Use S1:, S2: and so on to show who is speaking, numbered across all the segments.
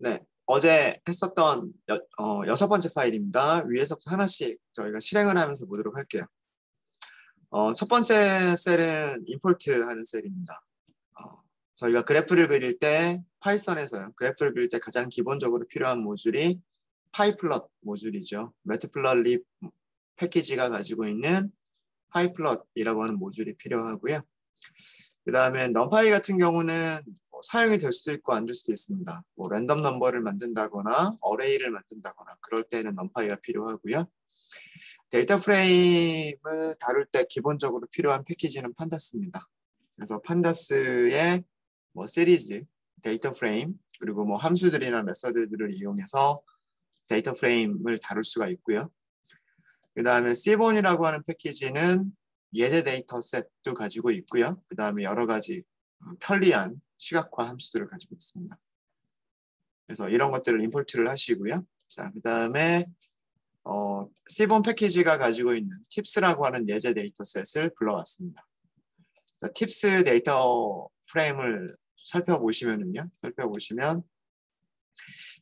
S1: 네, 어제 했었던 여섯 번째 파일입니다. 위에서부터 하나씩 저희가 실행을 하면서 보도록 할게요. 첫 번째 셀은 임포트 하는 셀입니다. 저희가 그래프를 그릴 때 파이썬에서요. 그래프를 그릴 때 가장 기본적으로 필요한 모듈이 파이플럿 모듈이죠. 매트플롯립 패키지가 가지고 있는 파이플럿이라고 하는 모듈이 필요하고요. 그 다음에 넘파이 같은 경우는 사용이 될 수도 있고 안 될 수도 있습니다. 뭐 랜덤 넘버를 만든다거나 어레이를 만든다거나 그럴 때는 넘파이가 필요하고요. 데이터 프레임을 다룰 때 기본적으로 필요한 패키지는 판다스입니다. 그래서 판다스의 뭐 시리즈, 데이터 프레임, 그리고 뭐 함수들이나 메서드들을 이용해서 데이터 프레임을 다룰 수가 있고요. 그 다음에 C본이라고 하는 패키지는 예제 데이터 셋도 가지고 있고요. 그 다음에 여러 가지 편리한 시각화 함수들을 가지고 있습니다. 그래서 이런 것들을 임포트를 하시고요. 자, 그 다음에 C본 패키지가 가지고 있는 팁스라고 하는 예제 데이터셋을 불러왔습니다. 자, 팁스 데이터 프레임을 살펴보시면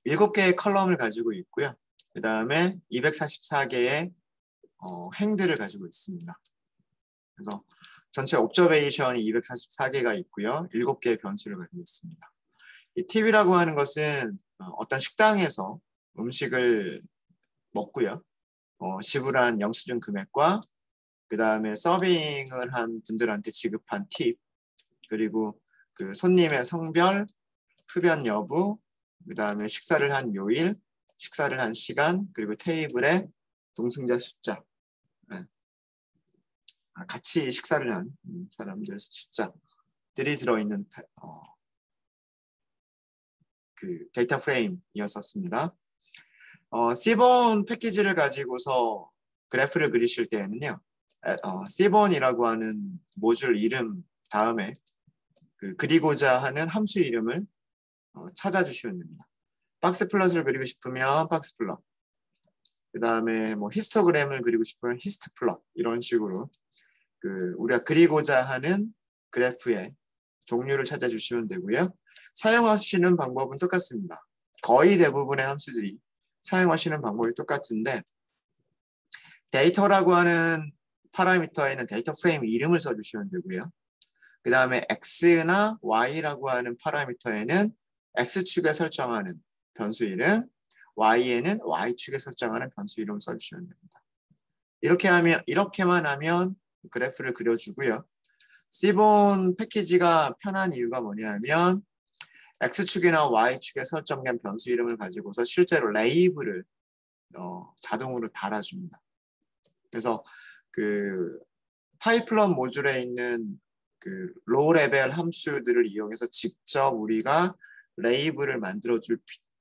S1: 7개의 컬럼을 가지고 있고요. 그 다음에 244개의 행들을 가지고 있습니다. 그래서 전체 옵저베이션이 244개가 있고요. 7개의 변수를 가지고 있습니다. 이 팁이라고 하는 것은 어떤 식당에서 음식을 먹고요. 지불한 영수증 금액과 그 다음에 서빙을 한 분들한테 지급한 팁, 그리고 그 손님의 성별, 흡연 여부, 그 다음에 식사를 한 요일, 식사를 한 시간, 그리고 테이블에 동승자 숫자, 같이 식사를 한 사람들 숫자들이 들어있는 그 데이터 프레임이었었습니다. C본 패키지를 가지고서 그래프를 그리실 때에는요. C본이라고 하는 모듈 이름 다음에 그리고자 하는 함수 이름을 찾아주시면 됩니다. 박스 플롯을 그리고 싶으면 박스 플롯, 그 다음에 뭐 히스토그램을 그리고 싶으면 히스트 플롯, 이런 식으로 우리가 그리고자 하는 그래프의 종류를 찾아주시면 되고요. 사용하시는 방법은 똑같습니다. 거의 대부분의 함수들이 사용하시는 방법이 똑같은데, 데이터라고 하는 파라미터에는 데이터 프레임 이름을 써주시면 되고요. 그 다음에 x나 y라고 하는 파라미터에는 x축에 설정하는 변수 이름, y에는 y축에 설정하는 변수 이름을 써주시면 됩니다. 이렇게만 하면 그래프를 그려주고요. C본 패키지가 편한 이유가 뭐냐면 X축이나 Y축에 설정된 변수 이름을 가지고서 실제로 레이블을 자동으로 달아줍니다. 그래서 그 파이플럿 모듈에 있는 그 로우 레벨 함수들을 이용해서 직접 우리가 레이블을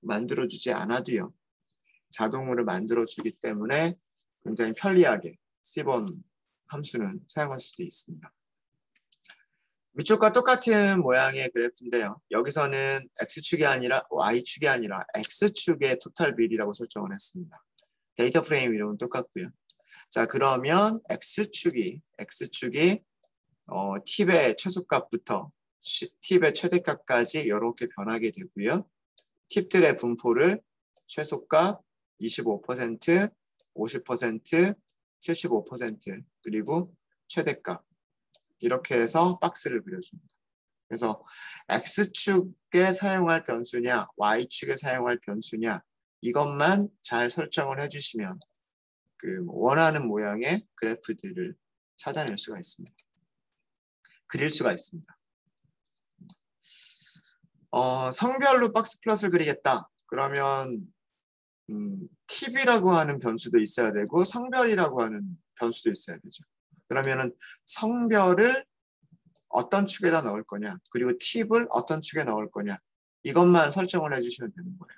S1: 만들어주지 않아도요. 자동으로 만들어주기 때문에 굉장히 편리하게 C본 함수는 사용할 수도 있습니다. 위쪽과 똑같은 모양의 그래프인데요. 여기서는 X축이 아니라 Y축이 아니라 X축의 토탈 빌이라고 설정을 했습니다. 데이터 프레임 이름은 똑같고요. 자, 그러면 X축이 팁의 최소값부터 팁의 최대값까지 이렇게 변하게 되고요. 팁들의 분포를 최소값 25%, 50%, 75%, 그리고 최대값 이렇게 해서 박스를 그려줍니다. 그래서 X축에 사용할 변수냐 Y축에 사용할 변수냐 이것만 잘 설정을 해주시면 원하는 모양의 그래프들을 찾아낼 수가 있습니다. 그릴 수가 있습니다. 성별로 박스 플롯을 그리겠다. 그러면 팁이라고 하는 변수도 있어야 되고 성별이라고 하는 변수도 있어야 되죠. 그러면은 성별을 어떤 축에다 넣을 거냐, 그리고 팁을 어떤 축에 넣을 거냐, 이것만 설정을 해주시면 되는 거예요.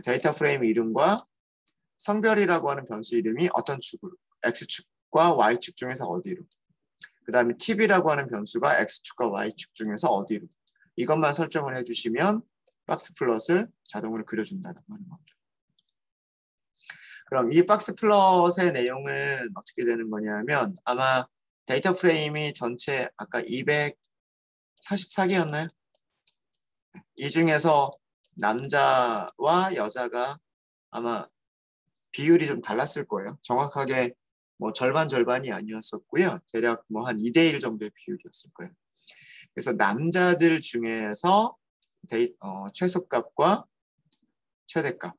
S1: 데이터 프레임 이름과 성별이라고 하는 변수 이름이 어떤 축으로, X축과 Y축 중에서 어디로, 그 다음에 팁이라고 하는 변수가 X축과 Y축 중에서 어디로, 이것만 설정을 해주시면 박스 플롯을 자동으로 그려준다는 겁니다. 그럼 이 박스 플롯의 내용은 어떻게 되는 거냐면 아마 데이터 프레임이 전체 아까 244개였나요? 이 중에서 남자와 여자가 아마 비율이 좀 달랐을 거예요. 정확하게 뭐 절반이 아니었었고요. 대략 뭐 한 2대1 정도의 비율이었을 거예요. 그래서 남자들 중에서 최소값과 최대값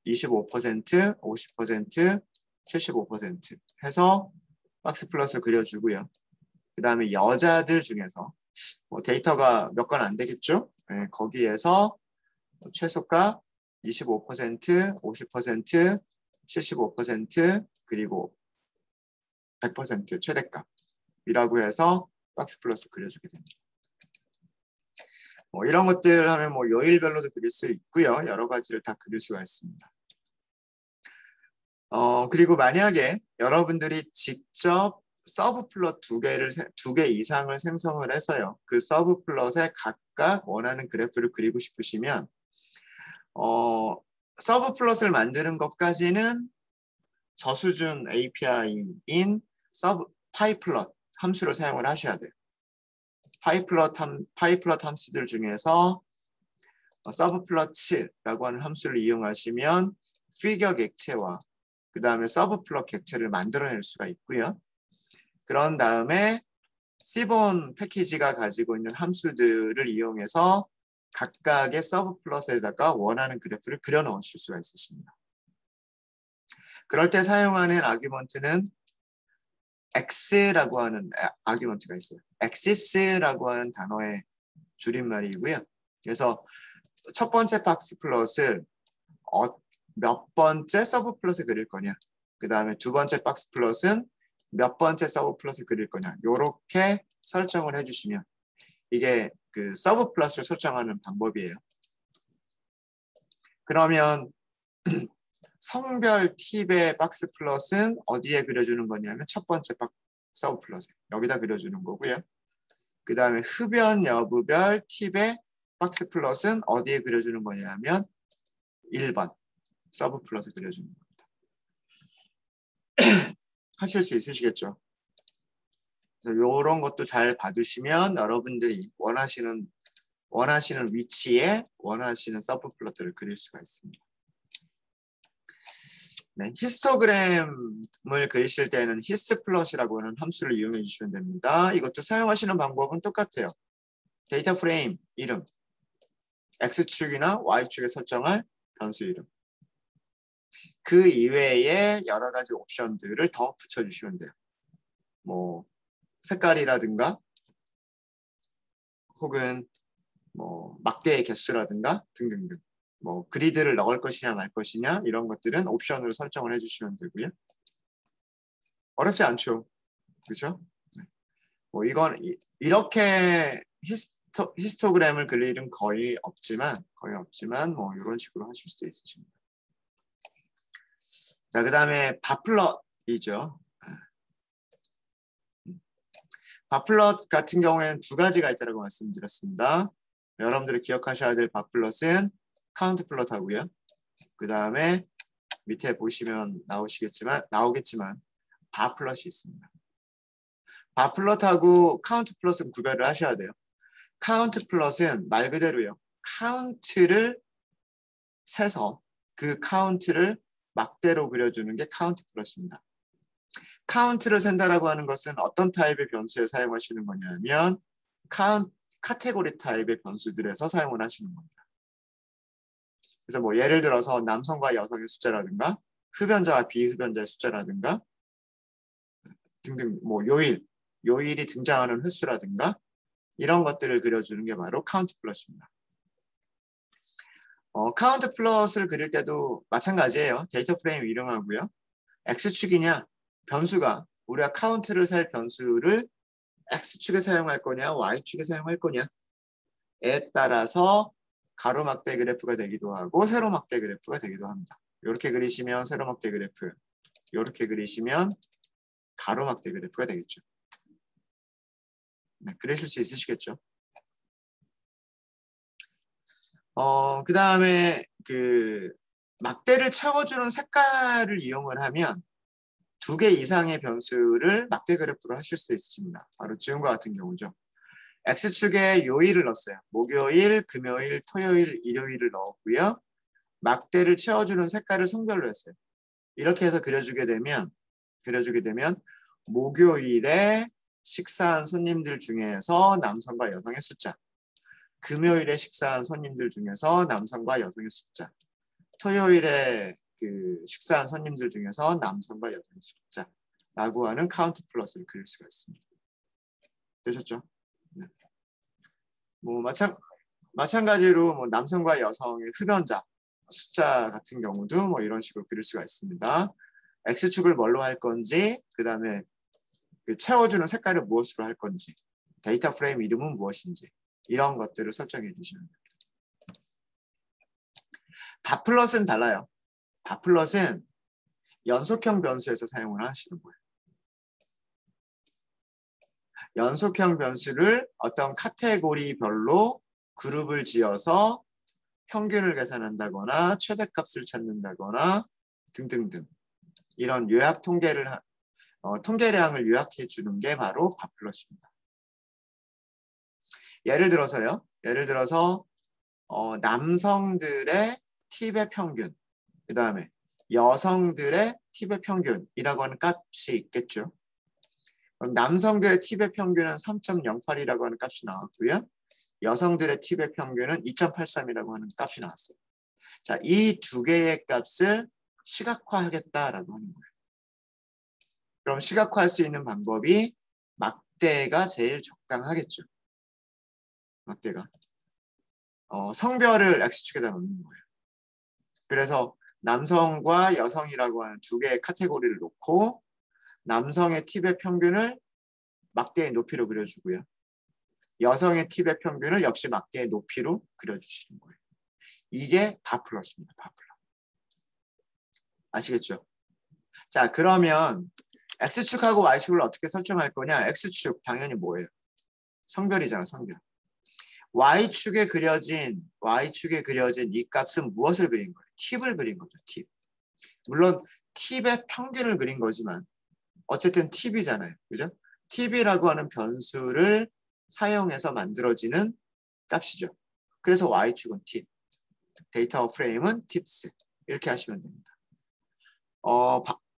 S1: 25%, 50%, 75% 해서 박스 플롯을 그려주고요. 그 다음에 여자들 중에서 뭐 데이터가 몇 건 안 되겠죠? 네, 거기에서 최소값 25%, 50%, 75% 그리고 100% 최대값이라고 해서 박스 플롯을 그려주게 됩니다. 뭐 이런 것들 하면 뭐 요일별로도 그릴 수 있고요. 여러 가지를 다 그릴 수가 있습니다. 그리고 만약에 여러분들이 직접 서브 플롯 두 개 이상을 생성을 해서요. 그 서브 플롯에 각각 원하는 그래프를 그리고 싶으시면 서브 플롯을 만드는 것까지는 저수준 API인 파이플롯 함수를 사용을 하셔야 돼요. 파이플롯 함수들 중에서 서브플롯라고 하는 함수를 이용하시면 피겨 객체와 그 다음에 서브플롯 객체를 만들어낼 수가 있고요. 그런 다음에 시본 패키지가 가지고 있는 함수들을 이용해서 각각의 서브플롯에다가 원하는 그래프를 그려 넣으실 수가 있으십니다. 그럴 때 사용하는 아규먼트는 X라고 하는 아규먼트가 있어요. Axis라고 하는 단어의 줄임말이고요. 그래서 첫 번째 박스 플롯을 몇 번째 서브 플롯을 그릴 거냐, 그 다음에 두 번째 박스 플롯은 몇 번째 서브 플롯을 그릴 거냐, 이렇게 설정을 해주시면 이게 그 서브 플롯을 설정하는 방법이에요. 그러면 성별 팁의 박스 플롯은 어디에 그려주는 거냐면 첫 번째 서브 플롯에 여기다 그려주는 거고요. 그 다음에 흡연 여부별 팁의 박스 플롯은 어디에 그려주는 거냐면 1번 서브 플롯을 그려주는 겁니다. 하실 수 있으시겠죠? 이런 것도 잘 봐두시면 여러분들이 원하시는 위치에 원하시는 서브 플롯들을 그릴 수가 있습니다. 네, 히스토그램을 그리실 때는 히스플롯이라고 하는 함수를 이용해 주시면 됩니다. 이것도 사용하시는 방법은 똑같아요. 데이터 프레임 이름, X축이나 Y축에 설정할 변수 이름. 그 이외에 여러 가지 옵션들을 더 붙여주시면 돼요. 뭐 색깔이라든가 혹은 뭐 막대의 개수라든가 등등등. 뭐 그리드를 넣을 것이냐 말 것이냐 이런 것들은 옵션으로 설정을 해주시면 되고요. 어렵지 않죠, 그렇죠? 네. 뭐 이건 이렇게 히스토그램을 그릴 일은 거의 없지만 뭐 이런 식으로 하실 수도 있으십니다. 자, 그 다음에 바플럿이죠. 바플럿 같은 경우에는 두 가지가 있다고 말씀드렸습니다. 여러분들이 기억하셔야 될 바플럿은 카운트 플롯 하고요. 그 다음에 밑에 보시면 나오겠지만 바플롯이 있습니다. 바플롯하고 카운트 플롯은 구별을 하셔야 돼요. 카운트 플롯은 말 그대로요. 카운트를 세서 그 카운트를 막대로 그려주는 게 카운트 플롯입니다. 카운트를 센다라고 하는 것은 어떤 타입의 변수에 사용하시는 거냐면 카테고리 타입의 변수들에서 사용을 하시는 겁니다. 그래서 뭐 예를 들어서 남성과 여성의 숫자라든가 흡연자와 비흡연자의 숫자라든가 등등 뭐 요일이 등장하는 횟수라든가 이런 것들을 그려주는 게 바로 카운트 플롯입니다. 카운트 플롯을 그릴 때도 마찬가지예요. 데이터 프레임 이름하고요. X축이냐 변수가 우리가 카운트를 셀 변수를 X축에 사용할 거냐 Y축에 사용할 거냐에 따라서 가로막대 그래프가 되기도 하고 세로막대 그래프가 되기도 합니다. 이렇게 그리시면 세로막대 그래프, 이렇게 그리시면 가로막대 그래프가 되겠죠. 네, 그리실 수 있으시겠죠. 그 다음에 그 막대를 채워주는 색깔을 이용을 하면 2개 이상의 변수를 막대 그래프로 하실 수 있습니다. 바로 지금과 같은 경우죠. X축에 요일을 넣었어요. 목요일, 금요일, 토요일, 일요일을 넣었고요. 막대를 채워주는 색깔을 성별로 했어요. 이렇게 해서 그려주게 되면 목요일에 식사한 손님들 중에서 남성과 여성의 숫자, 금요일에 식사한 손님들 중에서 남성과 여성의 숫자, 토요일에 식사한 손님들 중에서 남성과 여성의 숫자라고 하는 카운트 플러스를 그릴 수가 있습니다. 되셨죠? 네. 마찬가지로 남성과 여성의 흡연자 숫자 같은 경우도 이런 식으로 그릴 수가 있습니다. X축을 뭘로 할 건지, 그 다음에 채워주는 색깔을 무엇으로 할 건지, 데이터 프레임 이름은 무엇인지 이런 것들을 설정해 주시면 됩니다. 바플롯은 달라요. 바플롯은 연속형 변수에서 사용을 하시는 거예요. 연속형 변수를 어떤 카테고리별로 그룹을 지어서 평균을 계산한다거나 최대값을 찾는다거나 등등등 이런 요약 통계량을 요약해 주는 게 바로 바플롯입니다. 예를 들어서 남성들의 팁의 평균, 그 다음에 여성들의 팁의 평균이라고 하는 값이 있겠죠. 남성들의 팁의 평균은 3.08이라고 하는 값이 나왔고요. 여성들의 팁의 평균은 2.83이라고 하는 값이 나왔어요. 자, 이 두 개의 값을 시각화하겠다라고 하는 거예요. 그럼 시각화할 수 있는 방법이 막대가 제일 적당하겠죠. 막대가. 성별을 X축에다 놓는 거예요. 그래서 남성과 여성이라고 하는 두 개의 카테고리를 놓고 남성의 팁의 평균을 막대의 높이로 그려주고요. 여성의 팁의 평균을 역시 막대의 높이로 그려주시는 거예요. 이게 바플롯입니다. 바플롯. 아시겠죠? 자, 그러면 X축하고 Y축을 어떻게 설정할 거냐? X축 당연히 뭐예요? 성별이잖아, 성별. Y축에 그려진 이 값은 무엇을 그린 거예요? 팁을 그린 거죠, 팁. 물론 팁의 평균을 그린 거지만 어쨌든 팁이잖아요. 그죠? 팁이라고 하는 변수를 사용해서 만들어지는 값이죠. 그래서 Y축은 팁, 데이터 프레임은 팁스 이렇게 하시면 됩니다.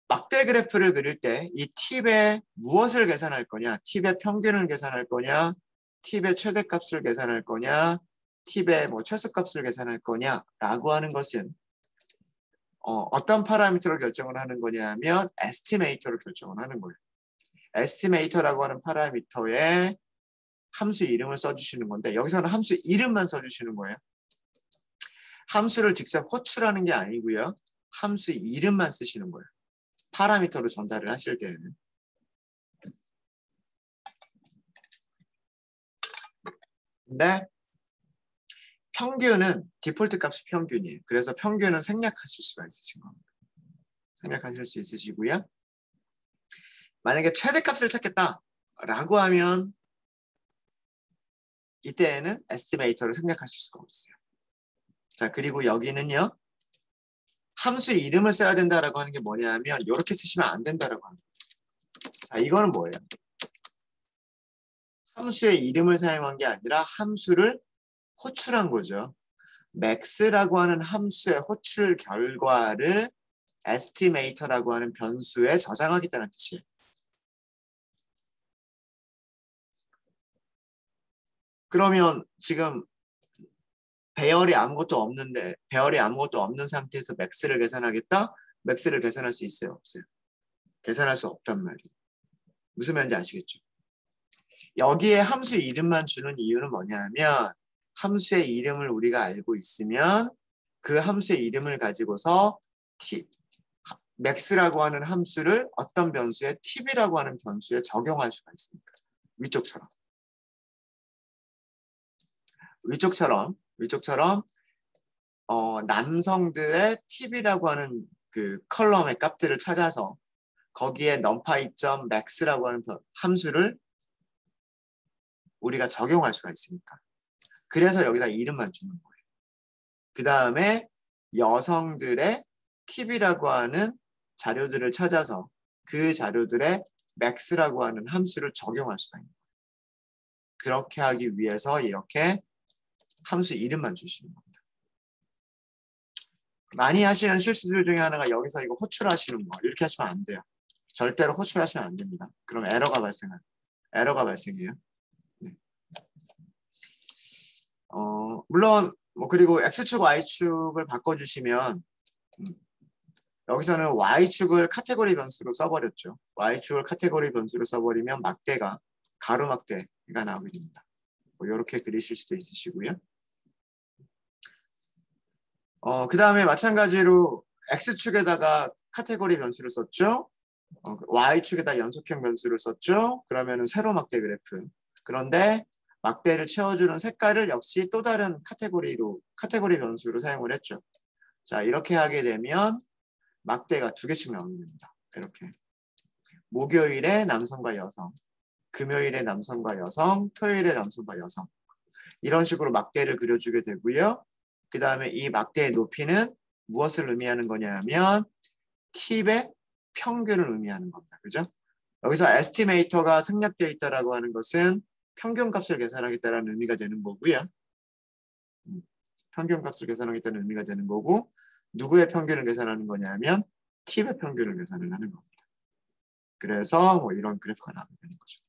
S1: 막대 그래프를 그릴 때 이 팁의 무엇을 계산할 거냐, 팁의 평균을 계산할 거냐, 팁의 최대값을 계산할 거냐, 팁의 최소값을 계산할 거냐라고 하는 것은 어떤 파라미터로 결정을 하는 거냐면 에스티메이터로 결정을 하는 거예요. 에스티메이터라고 하는 파라미터에 함수 이름을 써주시는 건데 여기서는 함수 이름만 써주시는 거예요. 함수를 직접 호출하는 게 아니고요. 함수 이름만 쓰시는 거예요. 파라미터로 전달을 하실 때에는. 근데 평균은 디폴트 값이 평균이에요. 그래서 평균은 생략하실 수가 있으신 겁니다. 생략하실 수 있으시고요. 만약에 최대값을 찾겠다라고 하면 이때에는 에스티메이터를 생략하실 수가 없어요. 자, 그리고 여기는요. 함수 이름을 써야 된다라고 하는 게 뭐냐면 이렇게 쓰시면 안 된다라고 합니다. 자, 이거는 뭐예요? 함수의 이름을 사용한 게 아니라 함수를 호출한 거죠. max라고 하는 함수의 호출 결과를 estimator라고 하는 변수에 저장하겠다는 뜻이에요. 그러면 지금 배열이 아무것도 없는 상태에서 max를 계산하겠다? max를 계산할 수 있어요? 없어요? 계산할 수 없단 말이에요. 무슨 말인지 아시겠죠? 여기에 함수 이름만 주는 이유는 뭐냐면 함수의 이름을 우리가 알고 있으면 그 함수의 이름을 가지고서 max라고 하는 함수를 어떤 변수에 팁이라고 하는 변수에 적용할 수가 있습니다. 위쪽처럼 남성들의 팁이라고 하는 그 컬럼의 값들을 찾아서 거기에 numpy.max라고 하는 함수를 우리가 적용할 수가 있으니까. 그래서 여기다 이름만 주는 거예요. 그 다음에 여성들의 팁이라고 하는 자료들을 찾아서 그 자료들의 max라고 하는 함수를 적용할 수가 있는 거예요. 그렇게 하기 위해서 이렇게 함수 이름만 주시는 겁니다. 많이 하시는 실수들 중에 하나가 여기서 이거 호출하시는 거 이렇게 하시면 안 돼요. 절대로 호출하시면 안 됩니다. 그럼 에러가 발생해요. 네. 물론 뭐 그리고 x축 y축을 바꿔주시면 여기서는 y축을 카테고리 변수로 써버렸죠. y축을 카테고리 변수로 써버리면 막대가 가로막대가 나오게 됩니다. 뭐 이렇게 그리실 수도 있으시고요. 그 다음에 마찬가지로 x축에다가 카테고리 변수를 썼죠. y축에다 연속형 변수를 썼죠. 그러면은 세로 막대 그래프. 그런데 막대를 채워주는 색깔을 역시 또 다른 카테고리 변수로 사용을 했죠. 자, 이렇게 하게 되면 막대가 두 개씩 나오게 됩니다. 이렇게. 목요일에 남성과 여성, 금요일에 남성과 여성, 토요일에 남성과 여성. 이런 식으로 막대를 그려주게 되고요. 그 다음에 이 막대의 높이는 무엇을 의미하는 거냐면 팁의 평균을 의미하는 겁니다. 그죠? 여기서 에스티메이터가 생략되어 있다라고 하는 것은 평균값을 계산하겠다는 의미가 되는 거고요. 평균값을 계산하겠다는 의미가 되는 거고 누구의 평균을 계산하는 거냐면 팁의 평균을 계산을 하는 겁니다. 그래서 뭐 이런 그래프가 나오게 되는 거죠.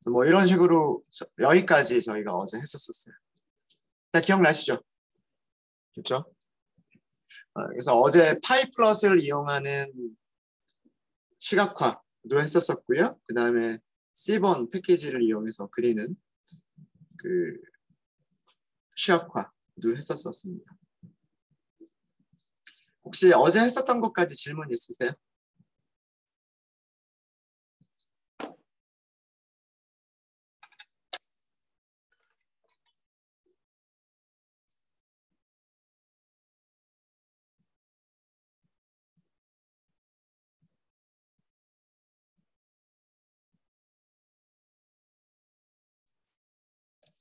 S1: 그래서 뭐 이런 식으로 여기까지 저희가 어제 했었어요. 다 기억나시죠? 그렇죠? 그래서 어제 파이 플러스를 이용하는 시각화도 했었었고요. 그 다음에 C번 패키지를 이용해서 그리는 그 시각화도 했었었습니다. 혹시 어제 했었던 것까지 질문 있으세요?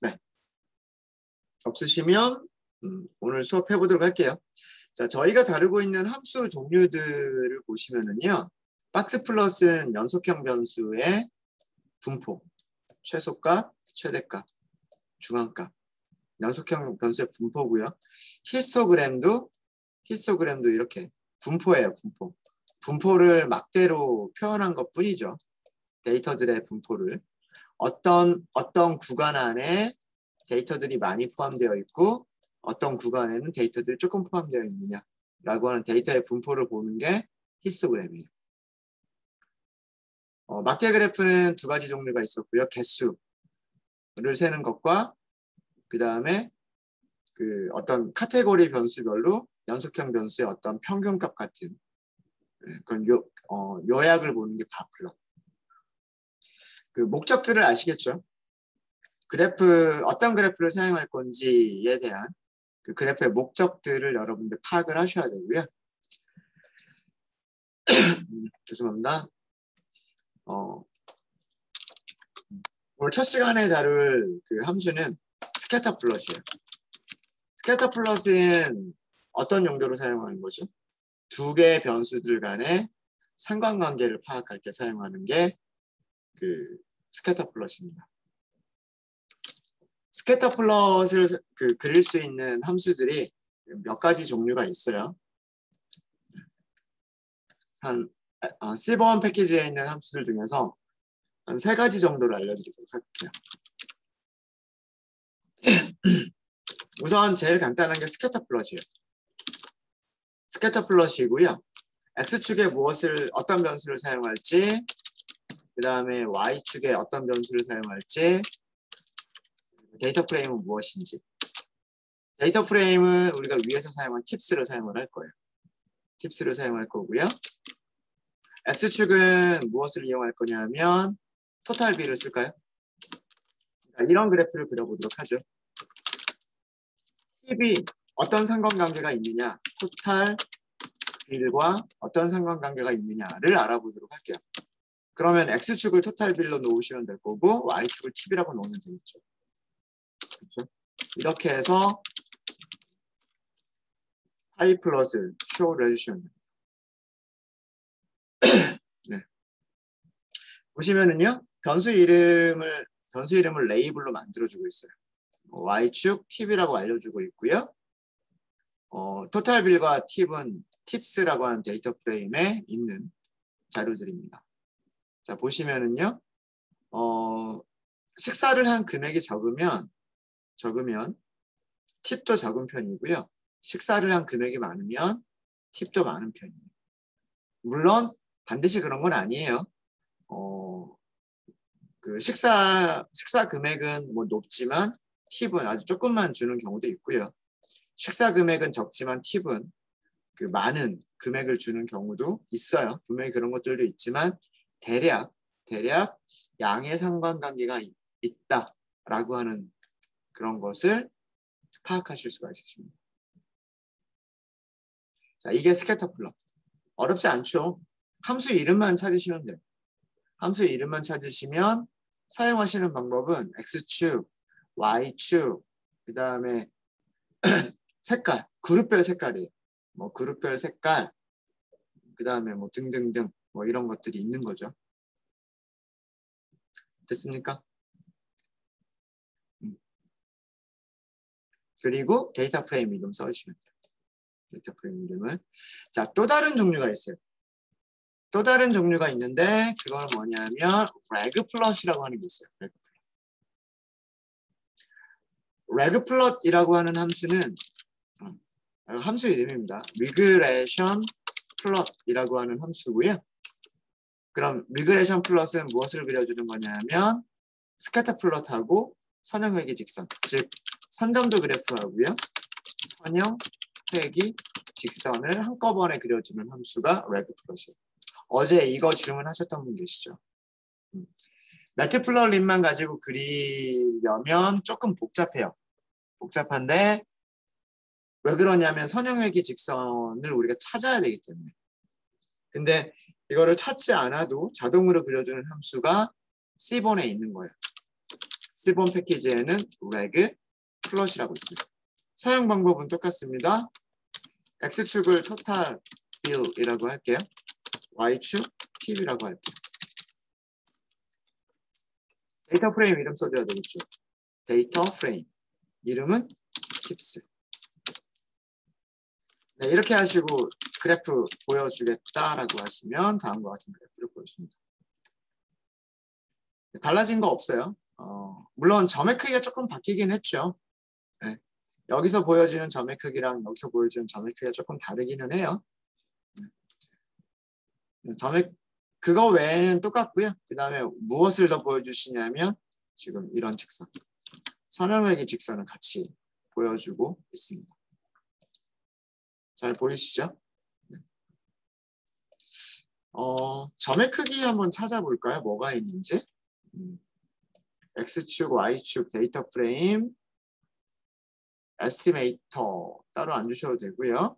S1: 네. 없으시면 오늘 수업해 보도록 할게요. 자, 저희가 다루고 있는 함수 종류들을 보시면은요. 박스 플러스는 연속형 변수의 분포, 최소값, 최대값, 중앙값, 연속형 변수의 분포고요. 히스토그램도 이렇게 분포예요, 분포. 분포를 막대로 표현한 것 뿐이죠. 데이터들의 분포를. 어떤 구간 안에 데이터들이 많이 포함되어 있고 어떤 구간에는 데이터들이 조금 포함되어 있느냐라고 하는 데이터의 분포를 보는 게 히스토그램이에요. 막대 그래프는 두 가지 종류가 있었고요. 개수를 세는 것과 그 다음에 그 어떤 카테고리 변수별로 연속형 변수의 어떤 평균값 같은 그런 요약을 보는 게 바플러. 그 목적들을 아시겠죠? 그래프 어떤 그래프를 사용할 건지에 대한 그 그래프의 목적들을 여러분들 파악을 하셔야 되고요. 죄송합니다. 오늘 첫 시간에 다룰 그 함수는 스캐터 플롯이에요. 스캐터 플롯은 어떤 용도로 사용하는 거죠? 두 개의 변수들 간의 상관관계를 파악할 때 사용하는 게 그 스캐터 플롯입니다. 스캐터 플롯을 그릴 수 있는 함수들이 몇 가지 종류가 있어요. C번 패키지에 있는 함수들 중에서 한 3가지 정도를 알려드리도록 할게요. 우선 제일 간단한 게 스캐터 플롯이에요. 스캐터 플롯이고요. X축에 어떤 변수를 사용할지, 그 다음에 Y축에 어떤 변수를 사용할지, 데이터 프레임은 무엇인지. 데이터 프레임은 우리가 위에서 사용한 팁스를 사용을 할 거예요. 팁스를 사용할 거고요. X축은 무엇을 이용할 거냐면 토탈 B를 쓸까요? 이런 그래프를 그려보도록 하죠. 팁이 어떤 상관관계가 있느냐, 토탈 B과 어떤 상관관계가 있느냐를 알아보도록 할게요. 그러면 X축을 토탈 B로 놓으시면 될 거고 Y축을 팁이라고 놓으면 되겠죠. 그렇죠? 이렇게 해서 파이 플러스 쇼를 해주시면 됩니다. 네. 보시면은요, 변수 이름을 변수 이름을 레이블로 만들어주고 있어요. y축 팁이라고 알려주고 있고요. 토탈 빌과 팁은 팁스라고 하는 데이터 프레임에 있는 자료들입니다. 자, 보시면은요. 식사를 한 금액이 적으면 팁도 적은 편이고요. 식사를 한 금액이 많으면 팁도 많은 편이에요. 물론 반드시 그런 건 아니에요. 그 식사 금액은 뭐 높지만 팁은 아주 조금만 주는 경우도 있고요. 식사 금액은 적지만 팁은 그 많은 금액을 주는 경우도 있어요. 분명히 그런 것들도 있지만 대략 양의 상관관계가 있다라고 하는 그런 것을 파악하실 수가 있으십니다. 자, 이게 스캐터 플롯. 어렵지 않죠? 함수 이름만 찾으시면 돼요. 함수 이름만 찾으시면 사용하시는 방법은 X축, Y축, 그 다음에 색깔, 그룹별 색깔이에요. 뭐 그룹별 색깔, 그 다음에 뭐 등등등 뭐 이런 것들이 있는 거죠. 됐습니까? 그리고 데이터 프레임 이름 써주시면 돼요. 데이터 프레임 이름을. 자, 또 다른 종류가 있어요. 또 다른 종류가 있는데 그건 뭐냐면 레그 플롯이라고 하는 게 있어요. 레그 플롯이라고 하는 함수는 함수 이름입니다. 리그레이션 플롯이라고 하는 함수고요. 그럼 리그레이션 플롯은 무엇을 그려주는 거냐면 스캐터 플롯하고 선형 회귀 직선, 즉 선점도 그래프하고요. 선형 회귀 직선을 한꺼번에 그려주는 함수가 레그 플롯이에요. 어제 이거 질문하셨던 분 계시죠? 매트플롯.립만 가지고 그리려면 조금 복잡해요. 복잡한데 왜 그러냐면 선형회귀 직선을 우리가 찾아야 되기 때문에. 근데 이거를 찾지 않아도 자동으로 그려주는 함수가 C본에 있는 거예요. C본 패키지에는 레그 플롯이라고 있어요. 사용 방법은 똑같습니다. X축을 토탈 빌이라고 할게요. Y축 팁이라고 할게요. 데이터 프레임 이름 써줘야 되겠죠. 데이터 프레임 이름은 팁스. 네, 이렇게 하시고 그래프 보여주겠다라고 하시면 다음과 같은 그래프를 보여줍니다. 달라진 거 없어요. 물론 점의 크기가 조금 바뀌긴 했죠. 네, 여기서 보여지는 점의 크기랑 여기서 보여지는 점의 크기가 조금 다르기는 해요. 네, 그거 외에는 똑같고요. 그 다음에 무엇을 더 보여주시냐면 지금 이런 직선, 선형회귀 직선을 같이 보여주고 있습니다. 잘 보이시죠? 네. 점의 크기 한번 찾아볼까요? 뭐가 있는지. X축, Y축 데이터 프레임, 에스티메이터 따로 안 주셔도 되고요.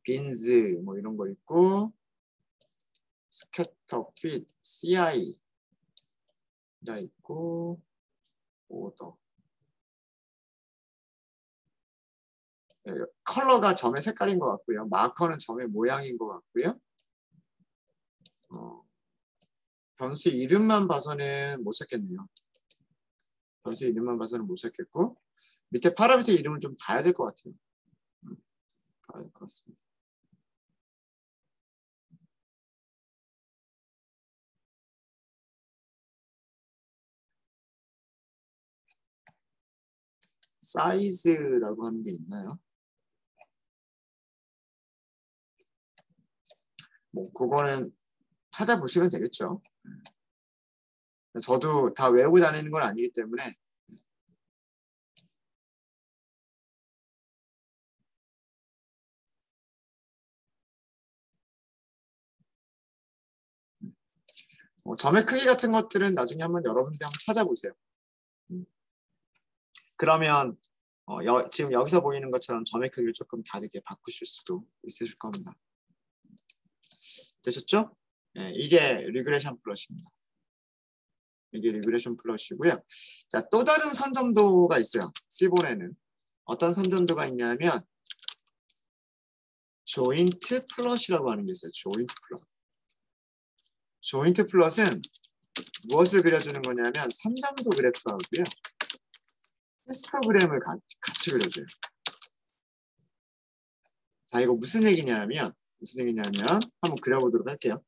S1: 빈즈 뭐 이런 거 있고, 스캐터 핏, CI가 있고, 오더. 네, 컬러가 점의 색깔인 것 같고요. 마커는 점의 모양인 것 같고요. 변수 이름만 봐서는 못 찾겠네요. 변수 이름만 봐서는 못 찾겠고 밑에 파라미터 이름을 좀 봐야 될 것 같아요. 봐야 될 것 같습니다. 사이즈라고 하는 게 있나요? 뭐 그거는 찾아보시면 되겠죠. 저도 다 외우고 다니는 건 아니기 때문에 점의 크기 같은 것들은 나중에 한번 여러분들이 한번 찾아보세요. 그러면 지금 여기서 보이는 것처럼 점의 크기를 조금 다르게 바꾸실 수도 있으실 겁니다. 되셨죠? 네, 이게 리그레이션 플롯입니다. 이게 리그레이션 플롯이고요. 자, 또 다른 선점도가 있어요. C본에는 어떤 선점도가 있냐면 조인트 플롯이라고 하는 게 있어요. 조인트 플롯. 조인트 플롯은 무엇을 그려주는 거냐면 선점도 그래프하고요. 히스토그램을 같이 그려줘요. 자, 이거 무슨 얘기냐면 한번 그려보도록 할게요.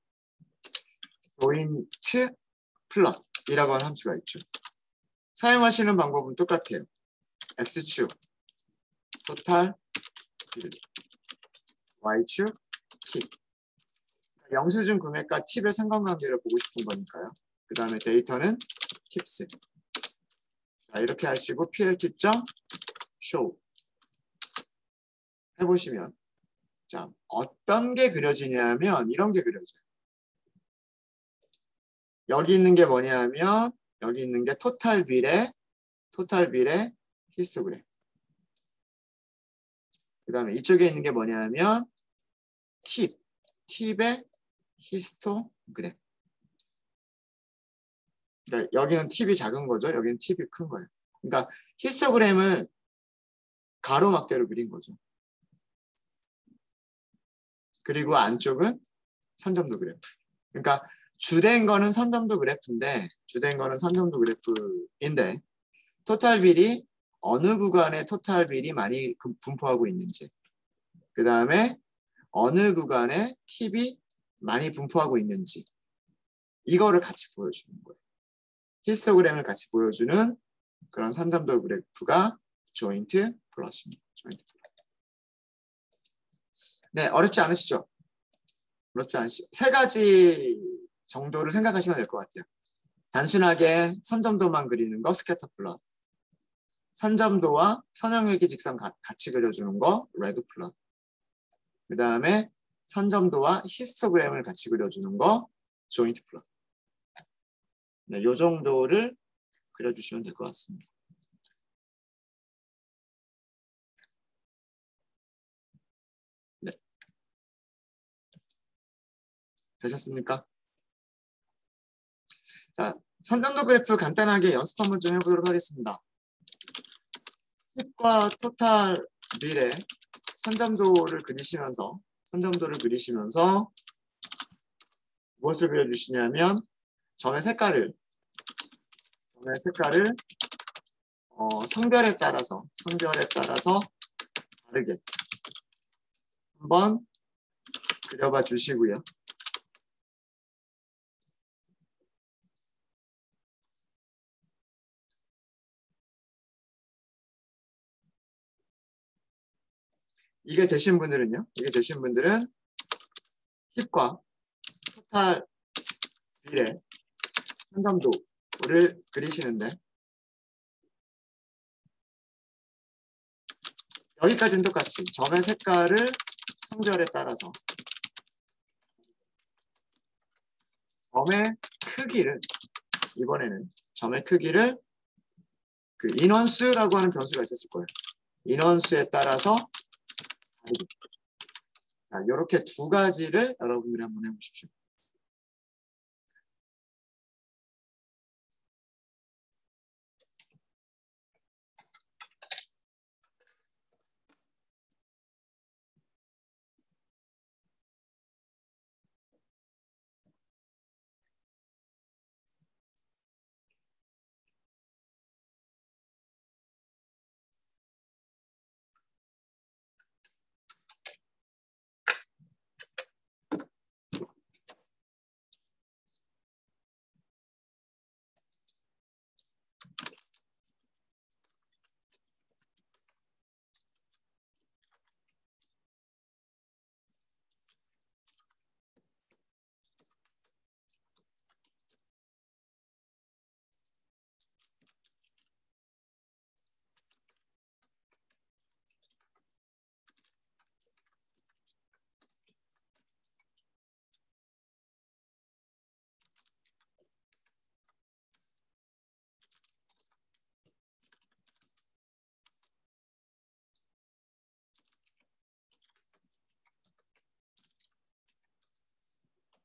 S1: 조인트 플롯이라고 하는 함수가 있죠. 사용하시는 방법은 똑같아요. X축 토탈 빌드, Y축 팁. 영수증 금액과 팁의 상관관계를 보고 싶은 거니까요. 그 다음에 데이터는 팁스. 자, 이렇게 하시고 plt.show 해보시면, 자, 어떤 게 그려지냐면 이런 게 그려져요. 여기 있는 게 뭐냐면 여기 있는 게 토탈 빌의 히스토그램. 그 다음에 이쪽에 있는 게 뭐냐면 팁의 히스토그램. 그러니까 여기는 팁이 작은 거죠. 여기는 팁이 큰 거예요. 그러니까 히스토그램을 가로막대로 그린 거죠. 그리고 안쪽은 선점도 그래프. 그러니까 주된 거는 선점도 그래프인데 토탈 빌이 어느 구간에 토탈 빌이 많이 분포하고 있는지, 그 다음에 어느 구간에 팁이 많이 분포하고 있는지, 이거를 같이 보여주는 거예요. 히스토그램을 같이 보여주는 그런 선점도 그래프가 조인트 플롯입니다. 조인트 플롯. 네, 어렵지 않으시죠? 세 가지 정도를 생각하시면 될 것 같아요. 단순하게 선점도만 그리는 거 스캐터 플롯, 선점도와 선형외기 직선 같이 그려주는 거 레그 플롯, 그 다음에 선점도와 히스토그램을 같이 그려주는 거 조인트 플롯. 네, 이 정도를 그려주시면 될 것 같습니다. 네, 되셨습니까? 자, 선점도 그래프 간단하게 연습 한번 좀 해보도록 하겠습니다. 팁과 토탈 빌의 선점도를 그리시면서 무엇을 그려주시냐면 점의 색깔을 성별에 따라서 다르게 한번 그려봐 주시고요. 이게 되신 분들은 팁과 토탈 빌의 선점도를 그리시는데, 여기까지는 똑같이 점의 색깔을 성별에 따라서 점의 크기를, 이번에는 점의 크기를 그 인원수라고 하는 변수가 있었을 거예요. 인원수에 따라서 다르게. 자, 이렇게 두 가지를 여러분들이 한번 해보십시오.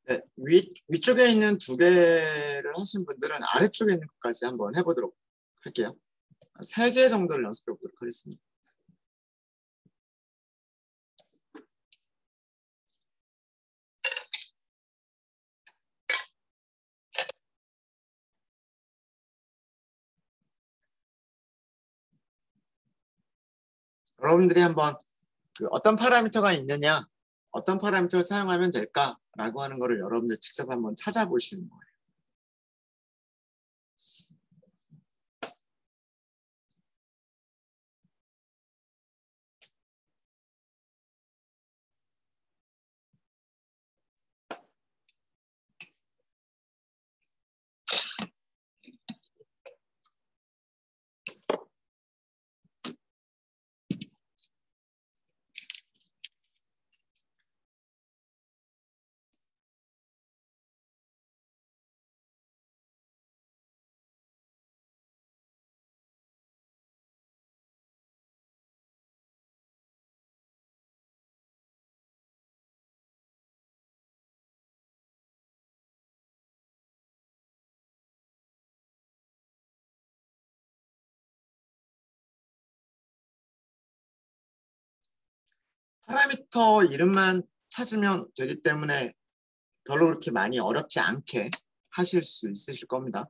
S1: 네, 위쪽에 있는 두 개를 하신 분들은 아래쪽에 있는 것까지 한번 해보도록 할게요. 3개 정도를 연습해 보도록 하겠습니다. 여러분들이 한번 그 어떤 파라미터가 있느냐, 어떤 파라미터를 사용하면 될까라고 하는 거를 여러분들 직접 한번 찾아보시는 거예요. 파라미터 이름만 찾으면 되기 때문에 별로 그렇게 많이 어렵지 않게 하실 수 있으실 겁니다.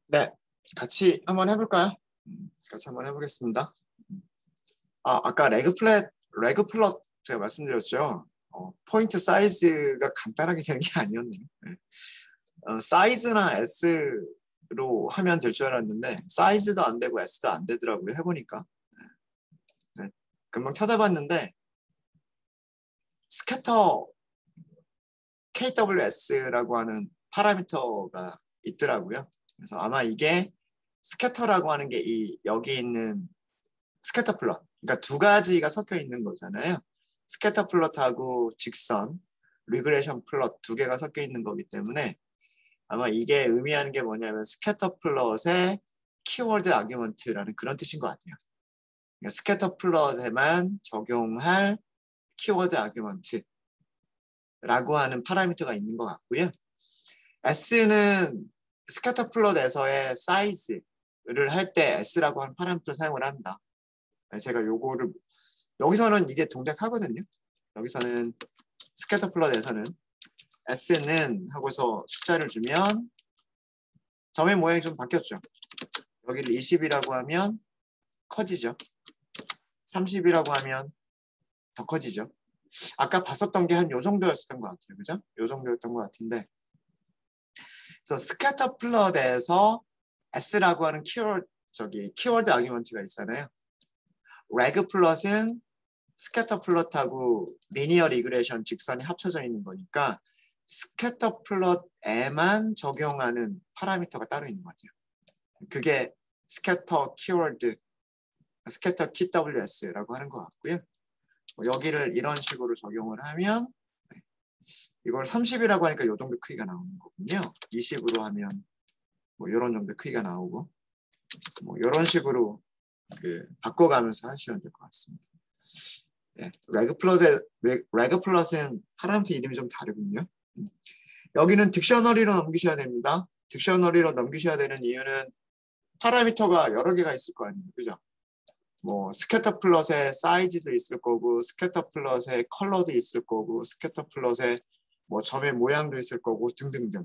S1: 네, 같이 한번 해볼까요? 같이 한번 해보겠습니다. 아까 레그 플롯 제가 말씀드렸죠. 포인트 사이즈가 간단하게 되는 게 아니었네요. 네. 사이즈나 S로 하면 될 줄 알았는데 사이즈도 안 되고 S도 안 되더라고요. 해보니까. 네. 금방 찾아봤는데 스캐터 KWS라고 하는 파라미터가 있더라고요. 그래서 아마 이게 스캐터라고 하는 게 여기 있는 스캐터 플롯, 그러니까 두 가지가 섞여 있는 거잖아요. 스캐터 플롯하고 직선, 리그레션 플롯 두 개가 섞여 있는 거기 때문에 아마 이게 의미하는 게 뭐냐면 스캐터 플롯의 키워드 아규먼트라는 그런 뜻인 것 같아요. 그러니까 스캐터 플롯에만 적용할 키워드 아규먼트. 라고 하는 파라미터가 있는 것 같고요. S는 스캐터 플롯에서의 사이즈를 할 때 S라고 하는 파라미터를 사용을 합니다. 제가 요거를 여기서는 이게 동작하거든요. 여기서는 스캐터 플롯에서는 S는 하고서 숫자를 주면 점의 모양이 좀 바뀌었죠. 여기를 20이라고 하면 커지죠. 30이라고 하면 더 커지죠. 아까 봤었던 게 한 요 정도였던 것 같아요. 그죠? 요 정도였던 것 같은데. 그래서 스캐터 플롯에서 S라고 하는 키워드 아규먼트가 있잖아요. 레그 플롯은 스캐터 플롯하고 리니어 리그레이션 직선이 합쳐져 있는 거니까 스캐터 플롯에만 적용하는 파라미터가 따로 있는 것 같아요. 그게 스캐터 키워드, 스캐터 TWS라고 하는 것 같고요. 여기를 이런 식으로 적용을 하면 이걸 30이라고 하니까 이 정도 크기가 나오는 거군요. 20으로 하면 뭐 이런 정도 크기가 나오고 뭐 이런 식으로 바꿔가면서 하시면 될 것 같습니다. 예, 레그 플롯은 파라미터 이름이 좀 다르군요. 여기는 딕셔너리로 넘기셔야 됩니다. 딕셔너리로 넘기셔야 되는 이유는 파라미터가 여러 개가 있을 거 아니에요. 그죠? 뭐 스캐터 플롯의 사이즈도 있을 거고 스캐터 플롯의 컬러도 있을 거고 스캐터 플롯의 뭐 점의 모양도 있을 거고 등등등.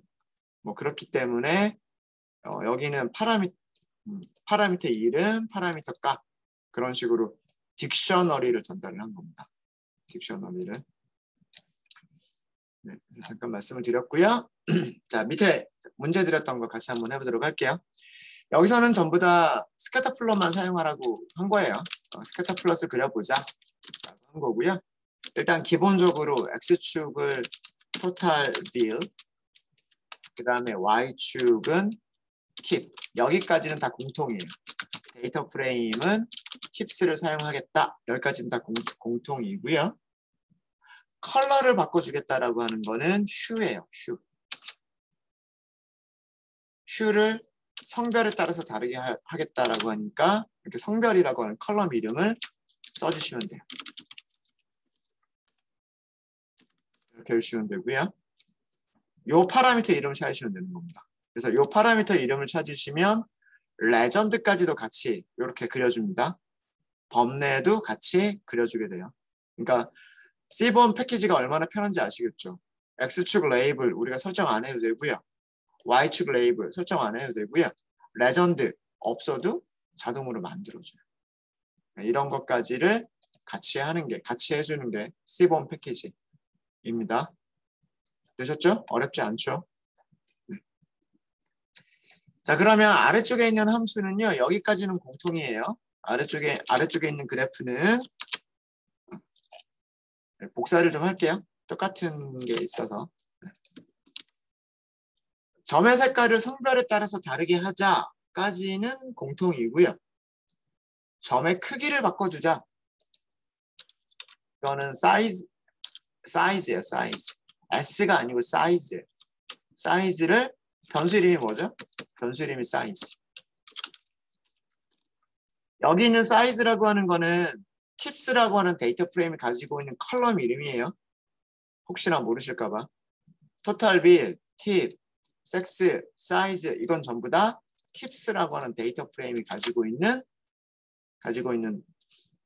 S1: 뭐 그렇기 때문에 여기는 파라미터 이름, 파라미터 값 그런 식으로 딕셔너리를 전달을 한 겁니다. 딕셔너리를. 네, 잠깐 말씀을 드렸고요. 자, 밑에 문제 드렸던 거 같이 한번 해보도록 할게요. 여기서는 전부 다 스캐터 플롯만 사용하라고 한 거예요. 스캐터 플롯을 그려보자 라고 한 거고요. 일단 기본적으로 X축을 토탈 빌, 그 다음에 Y축은 팁. 여기까지는 다 공통이에요. 데이터 프레임은 팁스를 사용하겠다. 여기까지는 다 공통이고요. 컬러를 바꿔주겠다라고 하는 거는 슈예요. 슈를 성별에 따라서 다르게 하겠다라고 하니까 이렇게 성별이라고 하는 컬럼 이름을 써주시면 돼요. 이렇게 해주시면 되고요. 요 파라미터 이름을 찾으시면 되는 겁니다. 그래서 요 파라미터 이름을 찾으시면 레전드까지도 같이 이렇게 그려줍니다. 범내도 같이 그려주게 돼요. 그러니까 C본 패키지가 얼마나 편한지 아시겠죠? X축 레이블 우리가 설정 안 해도 되고요. Y축 레이블 설정 안 해도 되고요. 레전드 없어도 자동으로 만들어줘요. 이런 것까지를 같이 해주는 게 C본 패키지입니다. 되셨죠? 어렵지 않죠? 네. 자, 그러면 아래쪽에 있는 함수는요. 여기까지는 공통이에요. 아래쪽에 있는 그래프는 복사를 좀 할게요. 똑같은 게 있어서. 점의 색깔을 성별에 따라서 다르게 하자까지는 공통이고요. 점의 크기를 바꿔주자. 이거는 사이즈예요. 사이즈. S가 아니고 사이즈예요. 사이즈를 변수 이름이 뭐죠? 변수 이름이 사이즈. 여기 있는 사이즈라고 하는 거는 팁스라고 하는 데이터 프레임이 가지고 있는 컬럼 이름이에요. 혹시나 모르실까 봐. 토탈 빌, 팁, 섹스, 사이즈 이건 전부 다 팁스라고 하는 데이터 프레임이 가지고 있는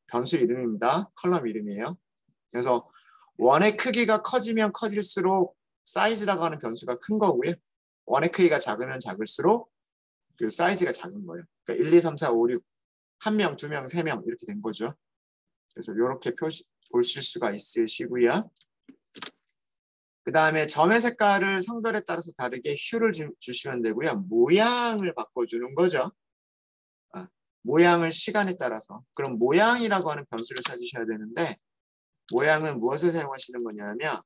S1: 변수 이름입니다. 컬럼 이름이에요. 그래서 원의 크기가 커지면 커질수록 사이즈라고 하는 변수가 큰 거고요. 원의 크기가 작으면 작을수록 그 사이즈가 작은 거예요. 그러니까 1, 2, 3, 4, 5, 6 1명, 2명, 3명 이렇게 된 거죠. 그래서 이렇게 보실 수가 있으시고요. 그 다음에 점의 색깔을 성별에 따라서 다르게 휴를 주시면 되고요. 모양을 바꿔주는 거죠. 모양을 시간에 따라서. 그럼 모양이라고 하는 변수를 찾으셔야 되는데 모양은 무엇을 사용하시는 거냐면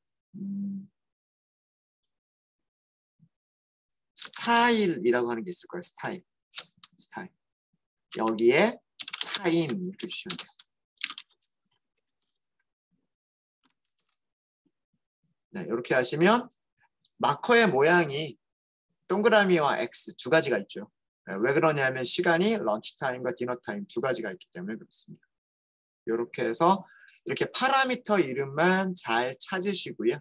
S1: 스타일이라고 하는 게 있을 거예요. 스타일. 여기에 타임 이렇게 주시면 돼요. 네, 이렇게 하시면 마커의 모양이 동그라미와 X 두 가지가 있죠. 왜 그러냐면 시간이 런치타임과 디너타임 두 가지가 있기 때문에 그렇습니다. 이렇게 해서 이렇게 파라미터 이름만 잘 찾으시고요.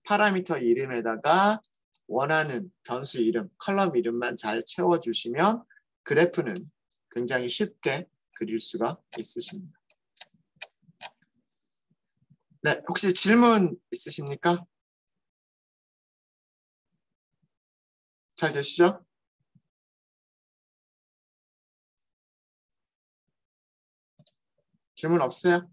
S1: 파라미터 이름에다가 원하는 변수 이름, 컬럼 이름만 잘 채워주시면 그래프는 굉장히 쉽게 그릴 수가 있으십니다. 네, 혹시 질문 있으십니까? 잘 되시죠? 질문 없어요?